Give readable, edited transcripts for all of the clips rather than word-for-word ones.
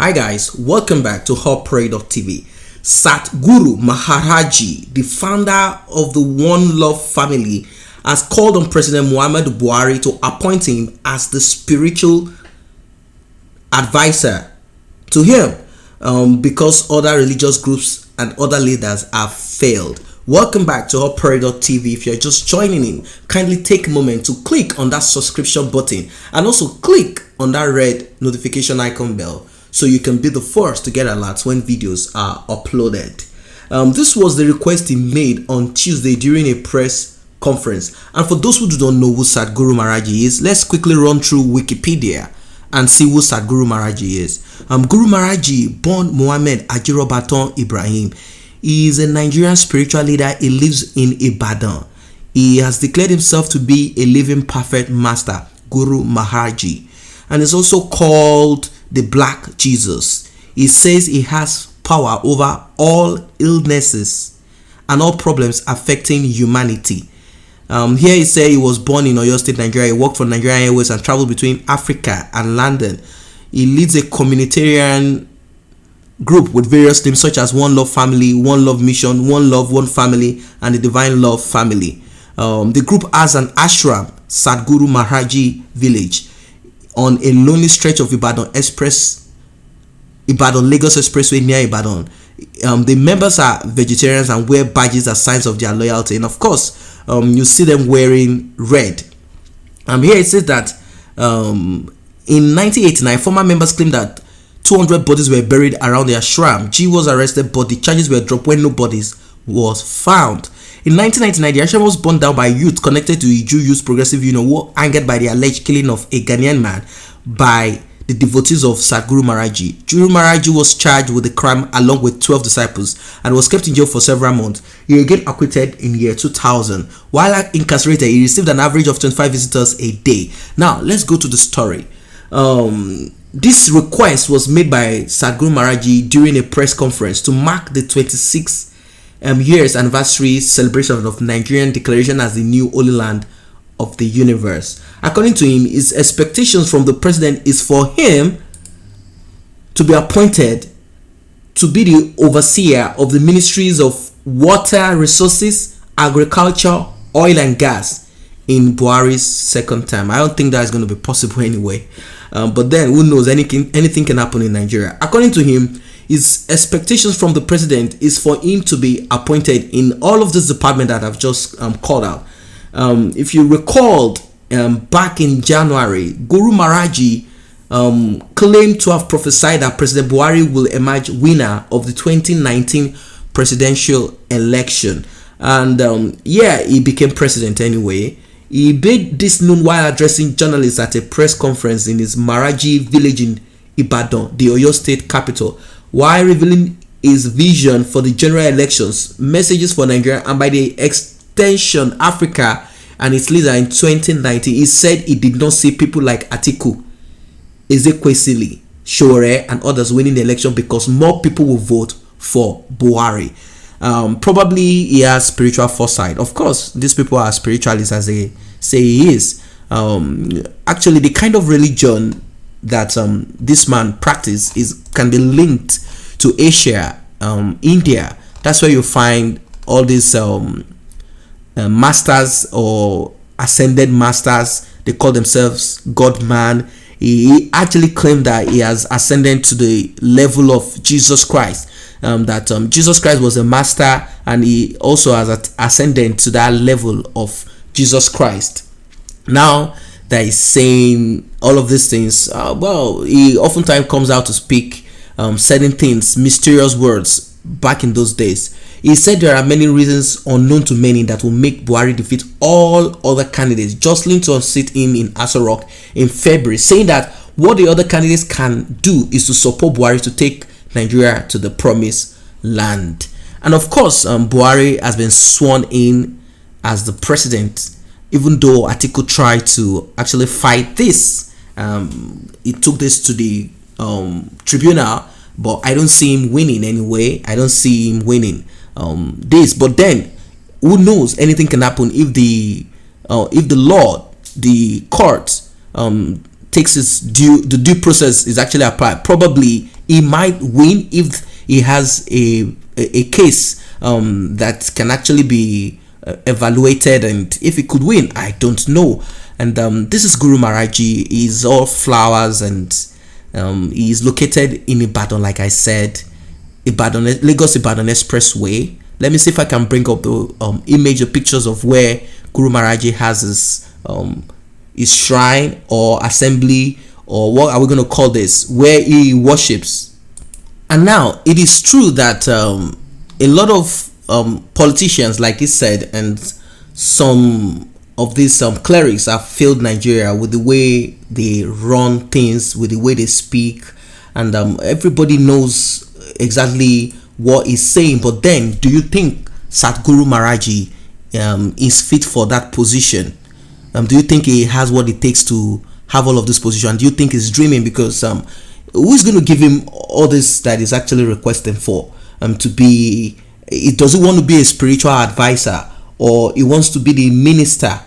Hi guys, welcome back to HotPray.tv. Satguru Maharaji, the founder of the One Love family, has called on President Muhammadu Buhari to appoint him as the spiritual advisor to him because other religious groups and other leaders have failed. Welcome back to HotPray.tv. If you're just joining in, kindly take a moment to click on that subscription button and also click on that red notification icon bell so you can be the first to get alerts when videos are uploaded. This was the request he made on Tuesday during a press conference. And for those who do not know who Satguru Maharaji is, let's quickly run through Wikipedia and see who Satguru Maharaji is. Guru Maharaji, born Muhammad Ajirobatan Ibrahim, he is a Nigerian spiritual leader. He lives in Ibadan. He has declared himself to be a living perfect master, Guru Maharaji, and is also called the Black Jesus. He says he has power over all illnesses and all problems affecting humanity. Here he said he was born in Oyo State, Nigeria. He worked for Nigerian Airways and traveled between Africa and London. He leads a communitarian group with various teams such as One Love Family, One Love Mission, One Love, One Family, and the Divine Love Family. The group has an ashram, Satguru Maharaji Village, on a lonely stretch of Ibadan Lagos Expressway near Ibadan. The members are vegetarians and wear badges as signs of their loyalty, and of course you see them wearing red. Here it says that in 1989 former members claimed that 200 bodies were buried around their ashram. G was arrested, but the charges were dropped when no bodies was found. In 1999, the ashram was burned down by youth connected to the Jew Youth Progressive Union, who were angered by the alleged killing of a Ghanaian man by the devotees of Satguru Maharaji. Guru Maharaji was charged with the crime along with 12 disciples and was kept in jail for several months. He again acquitted in year 2000. While incarcerated, he received an average of 25 visitors a day. Now, let's go to the story. This request was made by Satguru Maharaji during a press conference to mark the 26th years anniversary celebration of Nigerian declaration as the new Holy Land of the universe. According to him, his expectations from the president is for him to be appointed to be the overseer of the ministries of water resources, agriculture, oil and gas in Buhari's second term. I don't think that is going to be possible anyway. But then who knows, anything can happen in Nigeria. According to him, his expectations from the president is for him to be appointed in all of this department that I've just called out. If you recalled, back in January, Guru Maharaji claimed to have prophesied that President Buhari will emerge winner of the 2019 presidential election. And he became president anyway. He made this known while addressing journalists at a press conference in his Maharaji village in Ibadan, the Oyo State capital, while revealing his vision for the general elections, messages for Nigeria, and by the extension Africa and its leader in 2019. He said he did not see people like Atiku, Ezekwesili, Shore, and others winning the election because more people will vote for Buhari. Probably he has spiritual foresight. Of course, these people are spiritualists, as they say he is. Actually, the kind of religion that this man practices can be linked to Asia, India. That's where you find all these masters or ascended masters. They call themselves God man. He actually claimed that he has ascended to the level of Jesus Christ. Jesus Christ was a master, and he also has ascended to that level of Jesus Christ. Now that he's saying all of these things, he oftentimes comes out to speak certain things, mysterious words. Back in those days, he said there are many reasons unknown to many that will make Buhari defeat all other candidates, jostling to unseat him in Aso Rock in February, saying that what the other candidates can do is to support Buhari to take Nigeria to the promised land. And of course, Buhari has been sworn in as the president, even though Atiku tried to actually fight this. He took this to the tribunal, but I don't see him winning anyway. I don't see him winning this. But then, who knows? Anything can happen if the law, the court takes its due process is actually applied. Probably he might win if he has a case that can actually be evaluated, and if he could win, I don't know. And this is Guru Maharaji. He's all flowers, and he is located in Ibadan, like I said, Lagos Ibadan Expressway. Let me see if I can bring up the image or pictures of where Guru Maharaji has his shrine or assembly, or what are we going to call this, where he worships. And now it is true that a lot of politicians, like he said, and some of these clerics have failed Nigeria with the way they run things, with the way they speak, and everybody knows exactly what he's saying. But then, do you think Sadhguru Maharaji is fit for that position? Do you think he has what it takes to have all of this position? Do you think he's dreaming? Because who's going to give him all this that he's actually requesting for? To be, does he want to be a spiritual advisor, or he wants to be the minister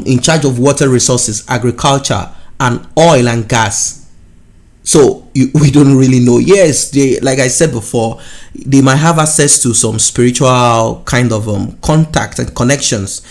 in charge of water resources, agriculture, and oil and gas? So we don't really know. Yes, they, like I said before, they might have access to some spiritual kind of contact and connections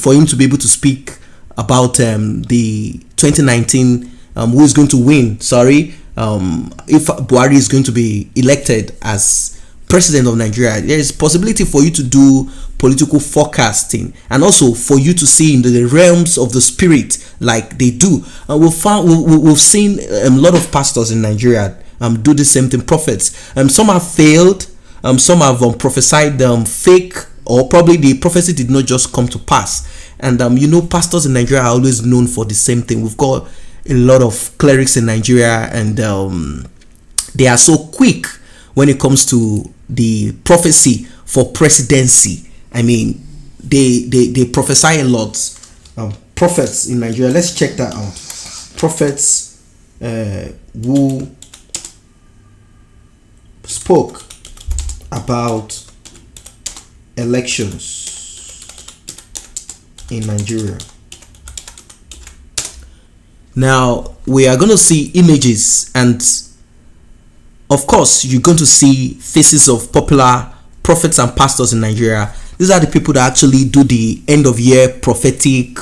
for him to be able to speak about the 2019 who is going to win. Sorry, if Buhari is going to be elected as president of Nigeria, there is possibility for you to do political forecasting, and also for you to see in the realms of the spirit like they do. We've seen a lot of pastors in Nigeria do the same thing. Prophets, some have failed, some have prophesied fake, or probably the prophecy did not just come to pass. And pastors in Nigeria are always known for the same thing. We've got a lot of clerics in Nigeria, and they are so quick when it comes to the prophecy for presidency. I mean, they prophesy a lot. Prophets in Nigeria, let's check that out. Prophets who spoke about elections in Nigeria. Now we are going to see images, and of course you're going to see faces of popular prophets and pastors in Nigeria. These are the people that actually do the end of year prophetic,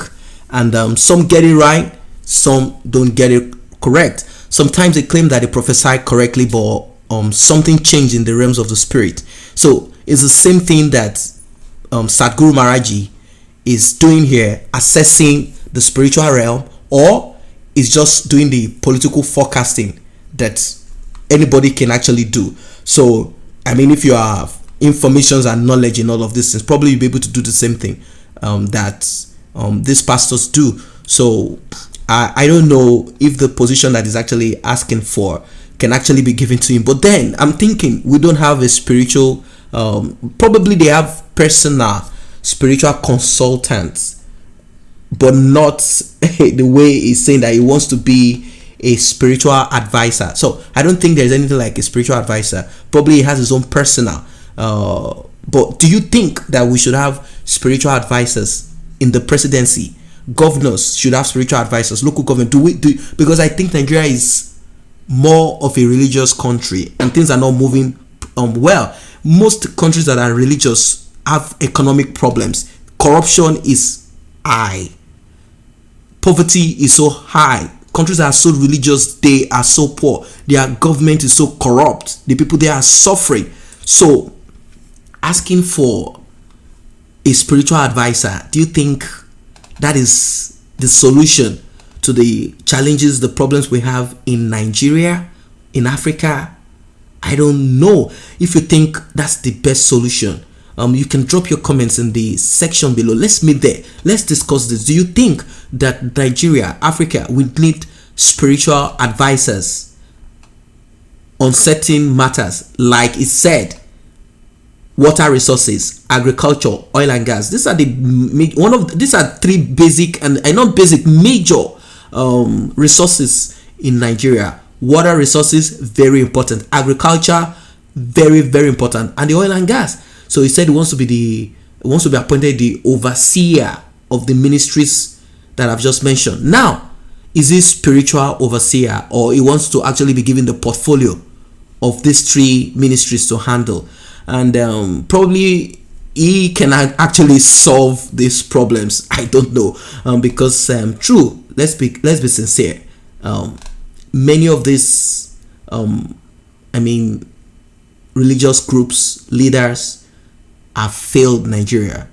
and some get it right, some don't get it correct. Sometimes they claim that they prophesy correctly, but something changed in the realms of the spirit. So it's the same thing that Sadhguru Maharaji is doing here, assessing the spiritual realm, or is just doing the political forecasting that anybody can actually do. So I mean, if you have information and knowledge in all of this things, probably you'll be able to do the same thing that these pastors do. So I don't know if the position that is actually asking for can actually be given to him. But then I'm thinking, we don't have a spiritual, probably they have personal spiritual consultants, but not the way he's saying that he wants to be a spiritual advisor. So I don't think there's anything like a spiritual advisor. Probably he has his own personal. But do you think that we should have spiritual advisors in the presidency? Governors should have spiritual advisors. Local government, because I think Nigeria is more of a religious country, and things are not moving well. Most countries that are religious have economic problems. Corruption is high. Poverty is so high. Countries that are so religious, they are so poor. Their government is so corrupt. The people there are suffering. So asking for a spiritual advisor, do you think that is the solution to the challenges, the problems we have in Nigeria, in Africa? I don't know if you think that's the best solution. You can drop your comments in the section below. Let's meet there. Let's discuss this. Do you think that Nigeria, Africa, we need spiritual advisors on certain matters, like it said, water resources, agriculture, oil and gas? These are these are three basic and not basic, major resources in Nigeria. Water resources, very important. Agriculture, very, very important. And the oil and gas. So he said he wants to be appointed the overseer of the ministries that I've just mentioned. Now, is he spiritual overseer, or he wants to actually be given the portfolio of these three ministries to handle? And probably he can actually solve these problems. I don't know, because true, let's be sincere. Many of these religious groups, leaders, have failed Nigeria.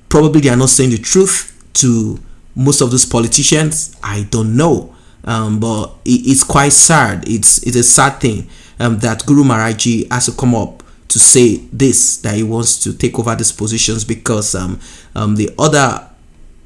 Probably they are not saying the truth to most of those politicians. I don't know, but it's quite sad. It's a sad thing that Guru Maharaji has to come up to say this, that he wants to take over these positions, because the other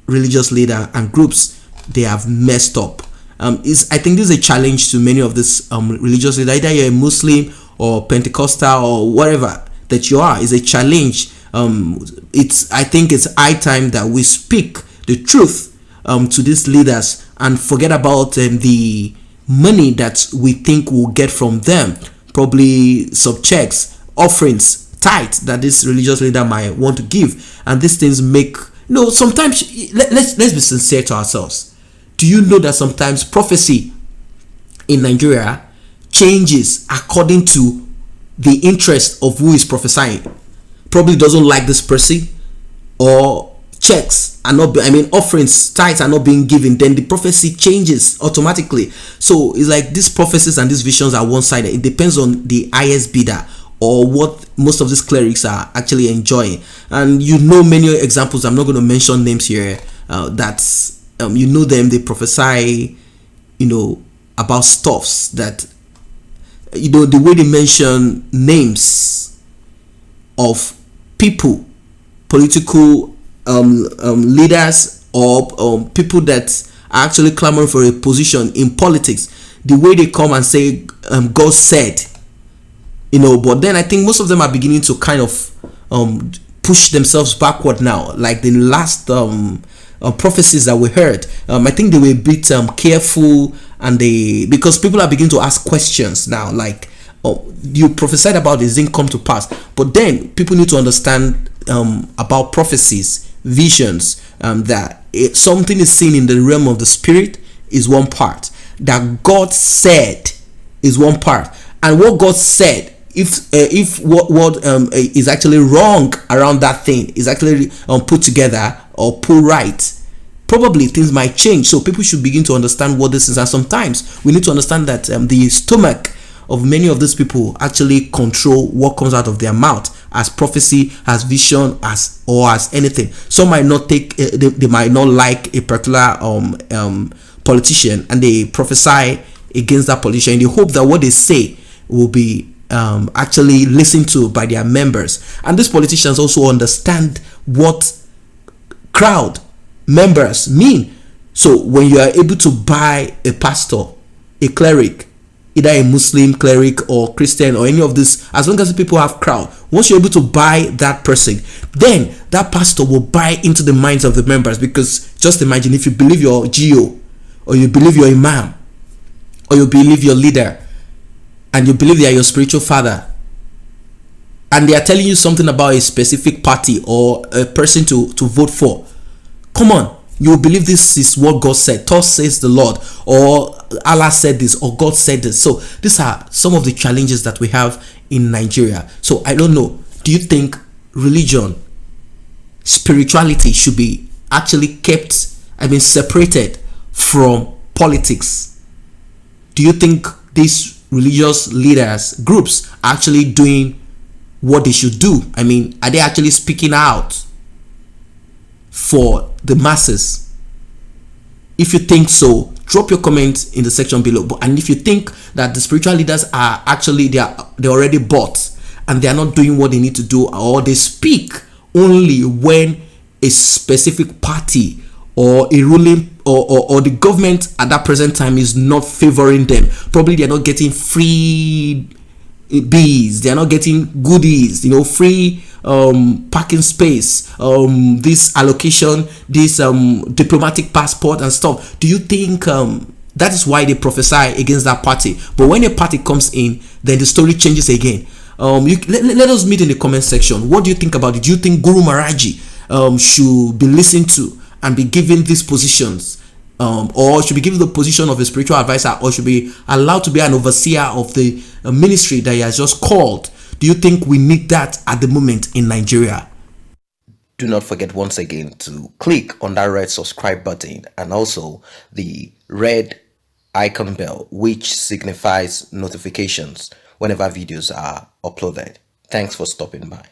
religious leader and groups, they have messed up. I think this is a challenge to many of these religious leaders. Either you're a Muslim or Pentecostal or whatever that you are, is a challenge. I think it's high time that we speak the truth to these leaders and forget about the money that we think we'll get from them. Probably some checks, offerings, tithe that this religious leader might want to give, and these things make sometimes let's be sincere to ourselves. Do you know that sometimes prophecy in Nigeria changes according to the interest of who is prophesying? Probably doesn't like this person, or checks are not offerings, tithes are not being given, then the prophecy changes automatically. So it's like these prophecies and these visions are one-sided. It depends on the highest bidder, or what most of these clerics are actually enjoying. And many examples. I'm not going to mention names here. That's them. They prophesy about stuffs that the way they mention names of people, political leaders, or people that are actually clamoring for a position in politics. The way they come and say God said, but then I think most of them are beginning to kind of push themselves backward now, like the last prophecies that we heard. I think they were a bit careful, and because people are beginning to ask questions now, like, you prophesied about this, didn't come to pass. But then people need to understand about prophecies, visions, that something is seen in the realm of the spirit is one part, that God said is one part, and what God said, if what is actually wrong around that thing is actually put together or put right, probably things might change. So people should begin to understand what this is. And sometimes we need to understand that the stomach of many of these people actually control what comes out of their mouth, as prophecy, as vision, as anything. Some might not take they might not like a particular politician, and they prophesy against that politician in the hope that what they say will be actually listened to by their members. And these politicians also understand what crowd members mean. So when you are able to buy a pastor, a cleric, either a Muslim cleric or Christian or any of this, as long as the people have crowd, once you're able to buy that person, then that pastor will buy into the minds of the members. Because just imagine, if you believe your GO, or you believe your imam, or you believe your leader, and you believe they are your spiritual father, and they are telling you something about a specific party or a person to vote for, come on, you will believe this is what God said. Thus says the Lord, or Allah said this, or God said this. So these are some of the challenges that we have in Nigeria. So I don't know, do you think religion, spirituality should be actually kept, separated from politics? Do you think these religious leaders, groups, are actually doing what they should do? Are they actually speaking out for the masses? If you think so, drop your comments in the section below. And if you think that the spiritual leaders are actually they're already bought and they are not doing what they need to do, or they speak only when a specific party or a ruling or the government at that present time is not favoring them, probably they're not getting free bees, they're not getting goodies, free parking space, this allocation, this diplomatic passport and stuff. Do you think that is why they prophesy against that party? But when a party comes in, then the story changes again. Let us meet in the comment section. What do you think about it? Do you think Guru Maharaji should be listened to and be given these positions or should be given the position of a spiritual advisor, or should be allowed to be an overseer of the ministry that he has just called? Do you think we need that at the moment in Nigeria? Do not forget once again to click on that red subscribe button and also the red icon bell, which signifies notifications whenever videos are uploaded. Thanks for stopping by.